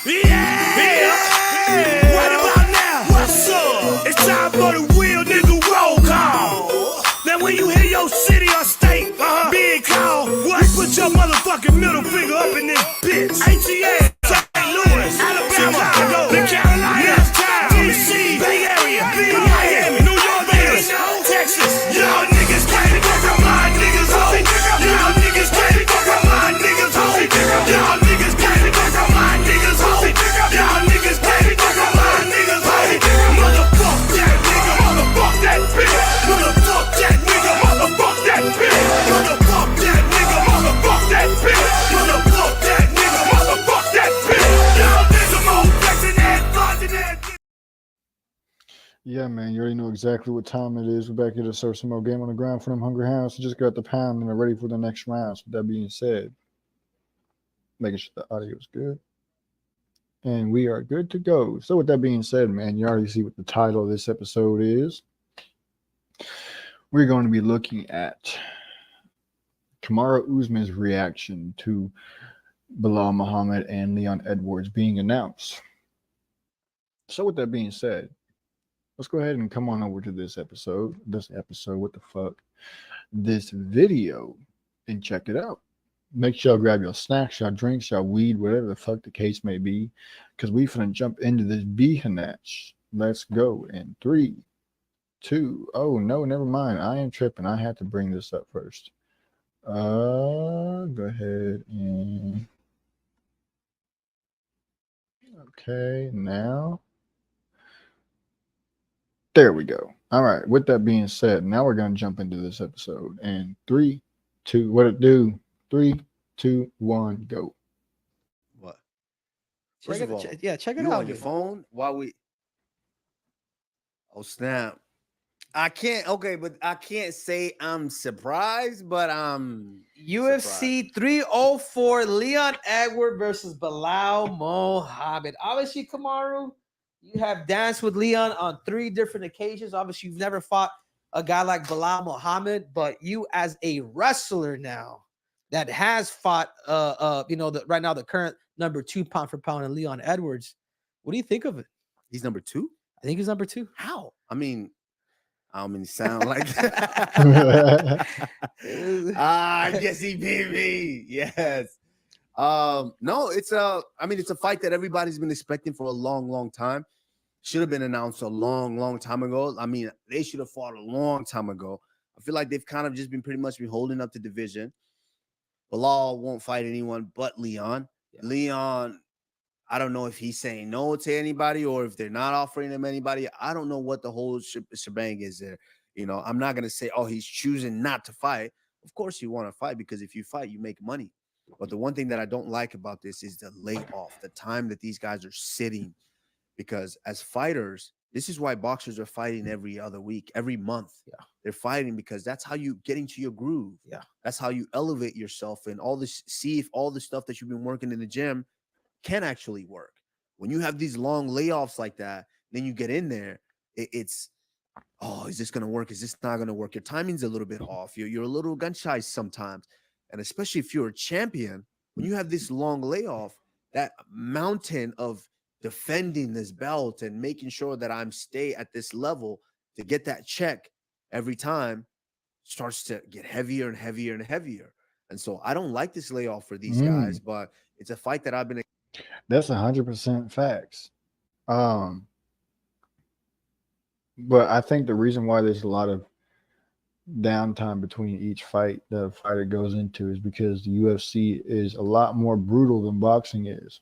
Yeah. Right about now, what's up? It's time for the real nigga roll call. Now when you hear your city or state being called, what? You put your motherfucking middle finger up in this bitch. ATL, St. Louis, Alabama, Chicago, the Carolinas, Tennessee, Bay Area, Miami, New York, Vegas, Texas. Y'all niggas can't fuck with my niggas home. Y'all niggas can't fuck with my niggas home. Y'all niggas can't fuck with my niggas home. Y'all niggas can't fuck with my niggas home. Motherfuck that nigga, motherfuck that bitch. Motherfuck that nigga, motherfuck that bitch. Motherfuck that nigga, motherfuck that bitch. Motherfuck that nigga, motherfuck that bitch. Y'all niggas more flexing that, flaunting that. Yeah, man, you already know exactly what time it is. We're back here to serve some more game on the ground for them hungry hounds. So just got the pound and they're ready for the next round. So with that being said, making sure the audio is good. And we are good to go. So with that being said, man, you already see what the title of this episode is. We're going to be looking at Kamaru Usman's reaction to Belal Muhammad and Leon Edwards being announced. So with that being said, let's go ahead and come on over to this video, and check it out. Make sure y'all grab your snacks, y'all drinks, y'all weed, whatever the fuck the case may be, because we finna jump into this behanach. Let's go in 3, 2. Oh no, never mind. I am tripping. I had to bring this up first. Go ahead and okay, now. There we go. All right. With that being said, now we're gonna jump into this episode. And 3, 2, what it do? 3, 2, 1, go. What? Check it out. You out. on your phone while we? Oh snap! I can't. Okay, but I can't say I'm surprised, but I'm UFC 304 Leon Edwards versus Belal Muhammad. Obviously, Kamaru, you have danced with Leon on 3 different occasions. Obviously, you've never fought a guy like Belal Muhammad, but you as a wrestler now that has fought, right now the current number 2 pound for pound in Leon Edwards. What do you think of it? He's number 2. I think he's number 2. How? I mean, sound like I guess he beat me. Yes. No, it's a fight that everybody's been expecting for a long time. Should have been announced a long time ago. I mean, they should have fought a long time ago. I feel like they've kind of just been pretty much holding up the division. Belal won't fight anyone but Leon. Yeah. Leon, I don't know if he's saying no to anybody or if they're not offering him anybody. I don't know what the whole shebang is there. You know, I'm not going to say, oh, he's choosing not to fight. Of course you want to fight because if you fight, you make money. But the one thing that I don't like about this is the layoff, the time that these guys are sitting. Because as fighters, this is why boxers are fighting every other week, every month. Yeah. They're fighting because that's how you get into your groove. Yeah. That's how you elevate yourself and all this, see if all the stuff that you've been working in the gym can actually work. When you have these long layoffs like that, then you get in there, it's, oh, is this going to work? Is this not going to work? Your timing's a little bit off. You're a little gun shy sometimes. And especially if you're a champion, when you have this long layoff, that mountain of defending this belt and making sure that I'm stay at this level to get that check every time starts to get heavier and heavier and heavier. And so I don't like this layoff for these guys, but it's a fight that I've been. That's 100% facts. But I think the reason why there's a lot of downtime between each fight that a fighter goes into is because the UFC is a lot more brutal than boxing is.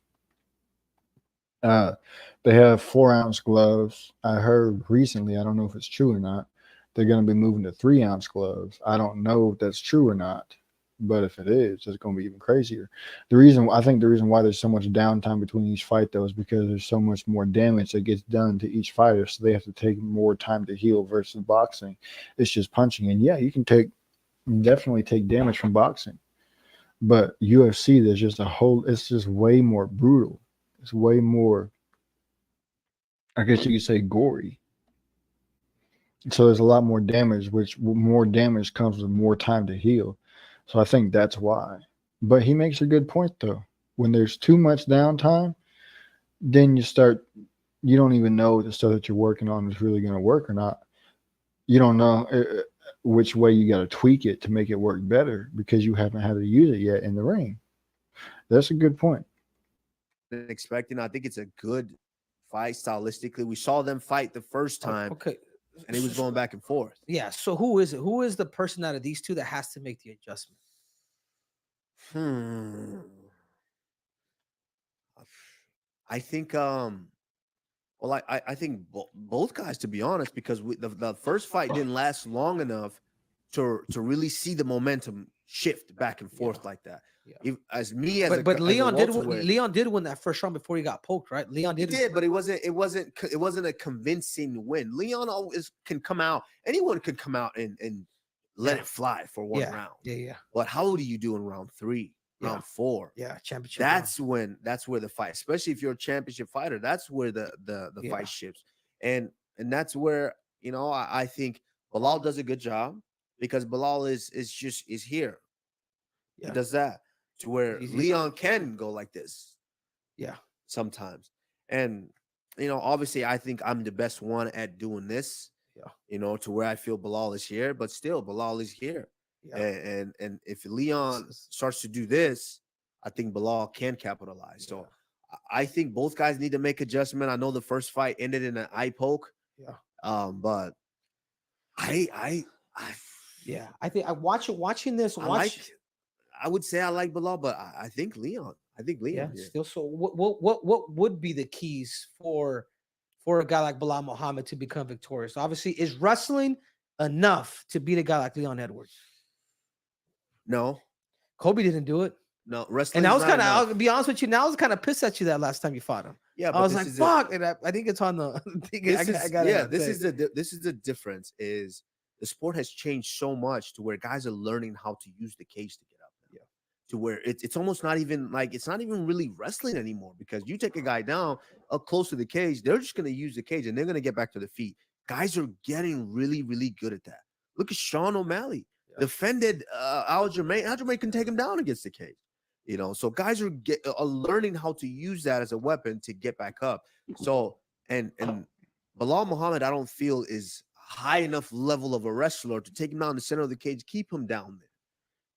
They have 4-ounce gloves. I heard recently, I don't know if it's true or not, they're going to be moving to 3-ounce gloves. I don't know if that's true or not, but if it is, it's going to be even crazier. I think the reason why there's so much downtime between each fight, though, is because there's so much more damage that gets done to each fighter, so they have to take more time to heal versus boxing. It's just punching, and yeah, you can definitely take damage from boxing, but UFC, there's just it's just way more brutal. It's way more, I guess you could say, gory. So there's a lot more damage, which more damage comes with more time to heal. So I think that's why. But he makes a good point, though. When there's too much downtime, then you don't even know if the stuff that you're working on is really going to work or not. You don't know which way you got to tweak it to make it work better because you haven't had to use it yet in the ring. That's a good point. Expecting. I think it's a good fight stylistically. We saw them fight the first time, Okay. and it was going back and forth. Yeah. So who is it? Who is the person out of these two that has to make the adjustment? I think well, I think both guys, to be honest, because the first fight didn't last long enough to really see the momentum shift back and forth like that. Yeah. But Leon did win that first round before he got poked, right? Leon did, but it wasn't a convincing win. Leon always can come out. Anyone could come out and let it fly for one round. Yeah. But how do you do in round 3, round 4? Yeah, championship. That's where the fight, especially if you're a championship fighter, that's where the fight shifts. And that's where, I think Belal does a good job because Belal is here. Yeah. He does that to where Leon can go like this. Yeah. Sometimes. And obviously I think I'm the best one at doing this. Yeah. To where I feel Belal is here, but still Belal is here. Yeah. And if Leon starts to do this, I think Belal can capitalize. So I think both guys need to make adjustment. I know the first fight ended in an eye poke. Yeah. But I think watching this. I would say I like Belal, but I think Leon. Yeah. Still. So what would be the keys for a guy like Belal Muhammad to become victorious? Obviously, is wrestling enough to beat a guy like Leon Edwards? No. Kobe didn't do it. No, wrestling. And I was kind of, I'll be honest with you, now I was kind of pissed at you that last time you fought him. Yeah, I was like, fuck. And I think it's on the. This is the difference. Is the sport has changed so much to where guys are learning how to use the cage to get up. Yeah. To where it's almost not even really wrestling anymore, because you take a guy down up close to the cage, they're just going to use the cage and they're going to get back to the feet. Guys are getting really, really good at that. Look at Sean O'Malley. Defended Aljamain. Aljamain can take him down against the cage. So guys are learning how to use that as a weapon to get back up. So and Belal Muhammad, I don't feel is high enough level of a wrestler to take him down the center of the cage, keep him down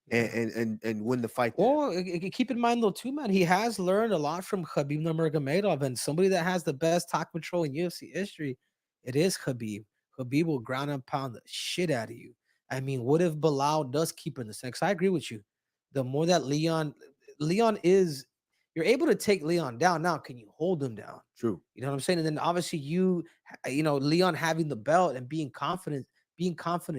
there, and win the fight. Well, keep in mind though too, man, he has learned a lot from Khabib Nurmagomedov, and somebody that has the best top control in UFC history, it is Khabib. Khabib will ground and pound the shit out of you. I mean, what if Belal does keep in the center? I agree with you. The more that Leon is, you're able to take Leon down. Now, can you hold him down? True. You know what I'm saying? And then obviously Leon having the belt and being confident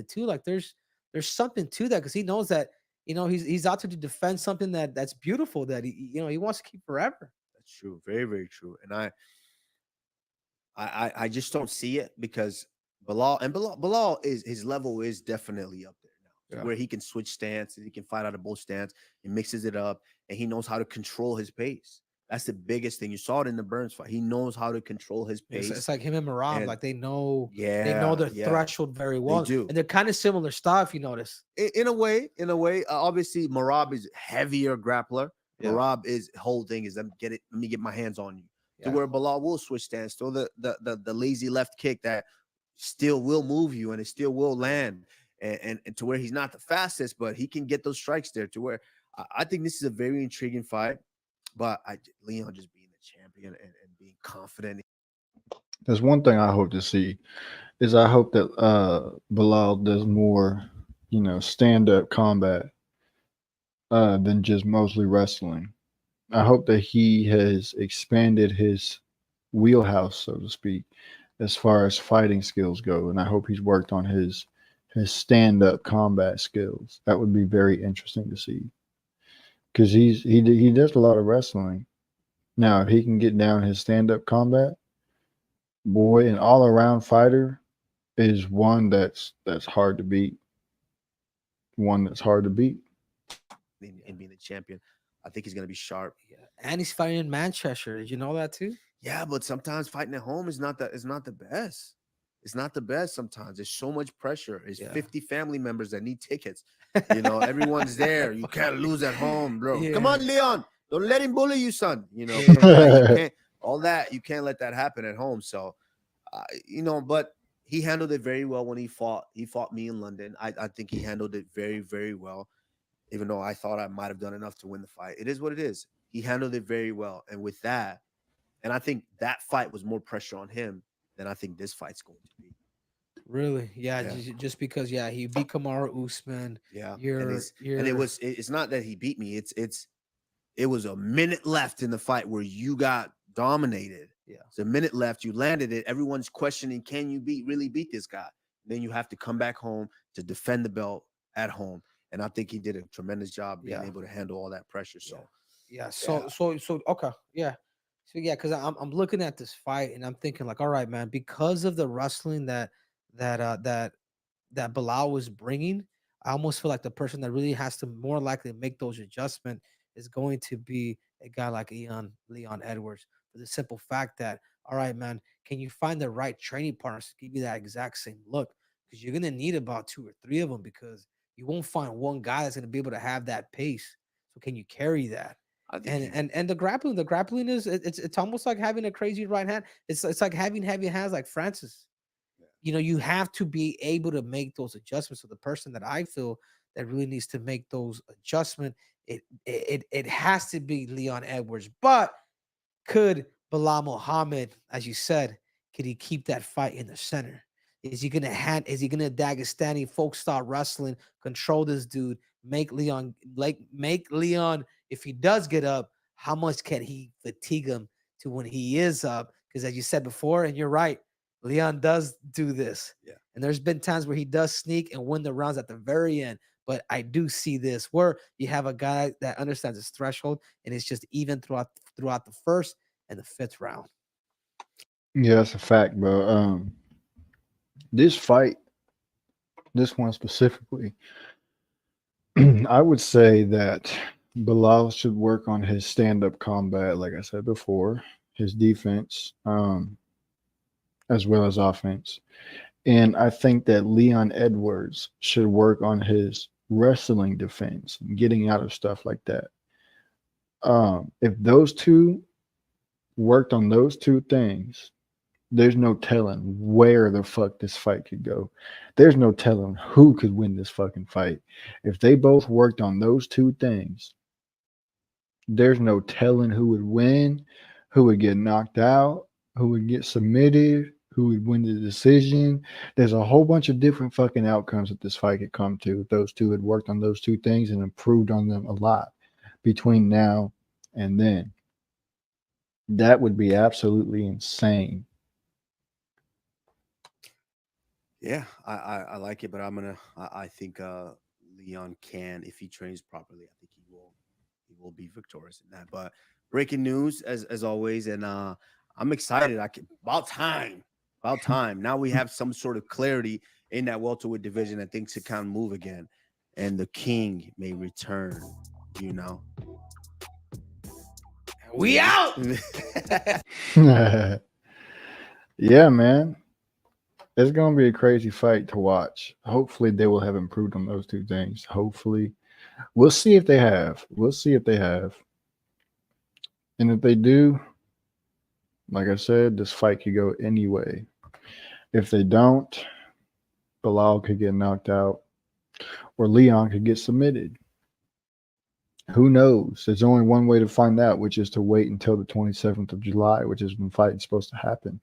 too. Like there's something to that, because he knows that, he's out there to defend something that's beautiful that he wants to keep forever. That's true. Very, very true. And I just don't see it, because Belal is, his level is definitely up there now, where he can switch stances, he can fight out of both stance, he mixes it up, and he knows how to control his pace. That's the biggest thing. You saw it in the Burns fight. He knows how to control his pace. It's like him and Merab, like they know their threshold very well. They do. And they're kind of similar style, if you notice. In a way, obviously Merab is heavier grappler. Yeah. Merab is whole thing is let me get my hands on you. To where Belal will switch stance, throw the lazy left kick that still will move you and it still will land, and to where he's not the fastest, but he can get those strikes there, to where I think this is a very intriguing fight. But Leon just being the champion and being confident. There's one thing I hope to see is I hope that Belal does more, stand-up combat than just mostly wrestling. I hope that he has expanded his wheelhouse, so to speak, as far as fighting skills go, and I hope he's worked on his stand-up combat skills. That would be very interesting to see, because he does a lot of wrestling. Now, if he can get down his stand-up combat, boy, an all-around fighter is one that's hard to beat. One that's hard to beat. And being the champion, I think he's going to be sharp. Yeah. And he's fighting in Manchester. Did you know that too? Yeah, but sometimes fighting at home is not the best. It's not the best sometimes. There's so much pressure. There's 50 family members that need tickets. Everyone's there. You can't lose at home, bro. Yeah. Come on, Leon. Don't let him bully you, son. all that. You can't let that happen at home. So, but he handled it very well when he fought. He fought me in London. I think he handled it very, very well. Even though I thought I might have done enough to win the fight, it is what it is. He handled it very well, and with that, and I think that fight was more pressure on him than I think this fight's going to be. Really? Yeah, Yeah. just because he beat Kamaru Usman. Yeah, You're it's not that he beat me. It was a minute left in the fight where you got dominated. Yeah. It's a minute left. You landed it. Everyone's questioning, can you really beat this guy? Then you have to come back home to defend the belt at home. And I think he did a tremendous job being able to handle all that pressure. So So okay. Yeah. So yeah, because I'm looking at this fight and I'm thinking like, all right, man, because of the wrestling that Belal was bringing, I almost feel like the person that really has to more likely make those adjustments is going to be a guy like Leon Edwards, for the simple fact that, all right, man, can you find the right training partners to give you that exact same look? Because you're gonna need about 2 or 3 of them, because you won't find one guy that's gonna be able to have that pace. So can you carry that? I think And the grappling is it's almost like having a crazy right hand. It's like having heavy hands like Francis. You have to be able to make those adjustments. So the person that I feel that really needs to make those adjustments, it has to be Leon Edwards. But could Belal Muhammad, as you said, could he keep that fight in the center? Is he gonna Dagestani folk style wrestling, control this dude, make Leon, if he does get up, how much can he fatigue him to when he is up? Because as you said before, and you're right, Leon does do this. Yeah. And there's been times where he does sneak and win the rounds at the very end. But I do see this where you have a guy that understands his threshold, and it's just even throughout the first and the fifth round. Yeah, that's a fact, bro. This fight, this one specifically, I would say that Bilal should work on his stand-up combat, like I said before, his defense, as well as offense. And I think that Leon Edwards should work on his wrestling defense, getting out of stuff like that. If those two worked on those two things, there's no telling where the fuck this fight could go. There's no telling who could win this fucking fight. If they both worked on those two things, there's no telling who would win, who would get knocked out, who would get submitted, who would win the decision. There's a whole bunch of different fucking outcomes that this fight could come to if those two had worked on those two things and improved on them a lot between now and then. That would be absolutely insane. Yeah, I like it, but I think Leon can, if he trains properly, I think he will be victorious in that. But breaking news as always, and I'm excited. About time. Now we have some sort of clarity in that welterweight division, and things should kind of move again, and the king may return. We out. Yeah, man. It's going to be a crazy fight to watch. Hopefully, they will have improved on those two things. Hopefully. We'll see if they have. And if they do, like I said, this fight could go anyway. If they don't, Bilal could get knocked out or Leon could get submitted. Who knows? There's only one way to find out, which is to wait until the 27th of July, which is when the fight is supposed to happen.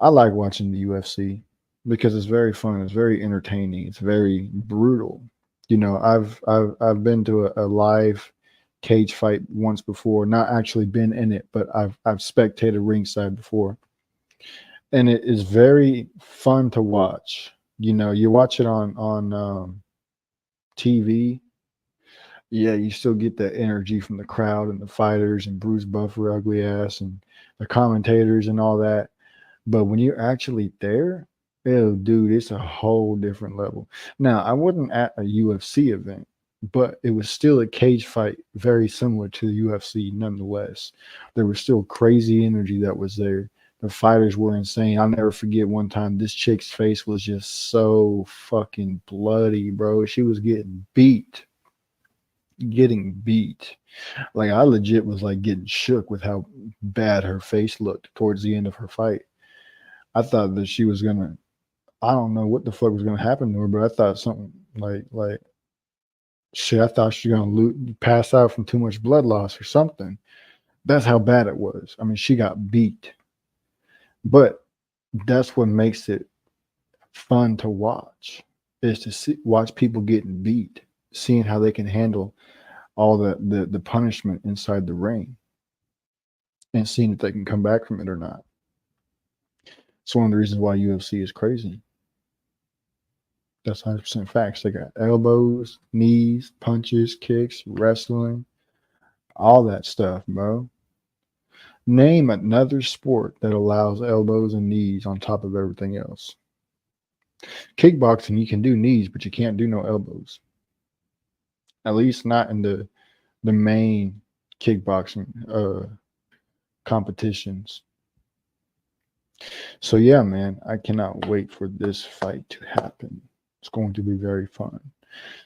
I like watching the UFC because it's very fun. It's very entertaining. It's very brutal. I've been to a live cage fight once before. Not actually been in it, but I've spectated ringside before, and it is very fun to watch. You watch it on TV. Yeah, you still get that energy from the crowd and the fighters and Bruce Buffer, ugly ass, and the commentators and all that. But when you're actually there, oh, dude, it's a whole different level. Now, I wasn't at a UFC event, but it was still a cage fight very similar to the UFC nonetheless. There was still crazy energy that was there. The fighters were insane. I'll never forget one time this chick's face was just so fucking bloody, bro. She was getting beat. getting beat. Like I legit was like getting shook with how bad her face looked towards the end of her fight. I thought that she was gonna. I don't know what the fuck was gonna happen to her, but I thought something like shit. I thought she was gonna pass out from too much blood loss or something. That's how bad it was. I mean, she got beat, but that's what makes it fun to watch. Is to watch people getting beat, seeing how they can handle all the punishment inside the ring, and seeing if they can come back from it or not. It's one of the reasons why UFC is crazy. That's 100% facts. They got elbows, knees, punches, kicks, wrestling, all that stuff, bro. Name another sport that allows elbows and knees on top of everything else. Kickboxing, you can do knees, but you can't do no elbows. At least not in the main kickboxing competitions. So yeah, man, I cannot wait for this fight to happen. It's going to be very fun.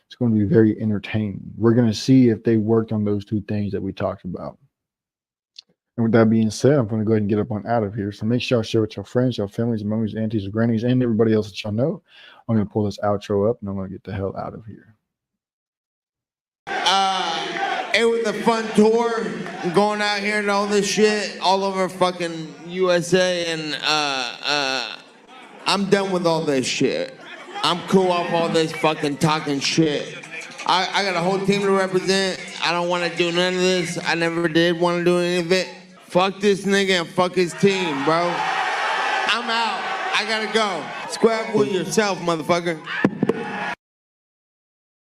It's going to be very entertaining. We're going to see if they worked on those two things that we talked about. And with that being said, I'm going to go ahead and get up on out of here. So make sure y'all share with your friends, your families, mommies, aunties, grannies, and everybody else that y'all know. I'm going to pull this outro up and I'm going to get the hell out of here. It was a fun tour, going out here and all this shit all over fucking USA, and I'm done with all this shit. I'm cool off all this fucking talking shit. I got a whole team to represent. I don't want to do none of this. I never did want to do any of it. Fuck this nigga and fuck his team, bro. I'm out. I gotta go. Square up with yourself, motherfucker.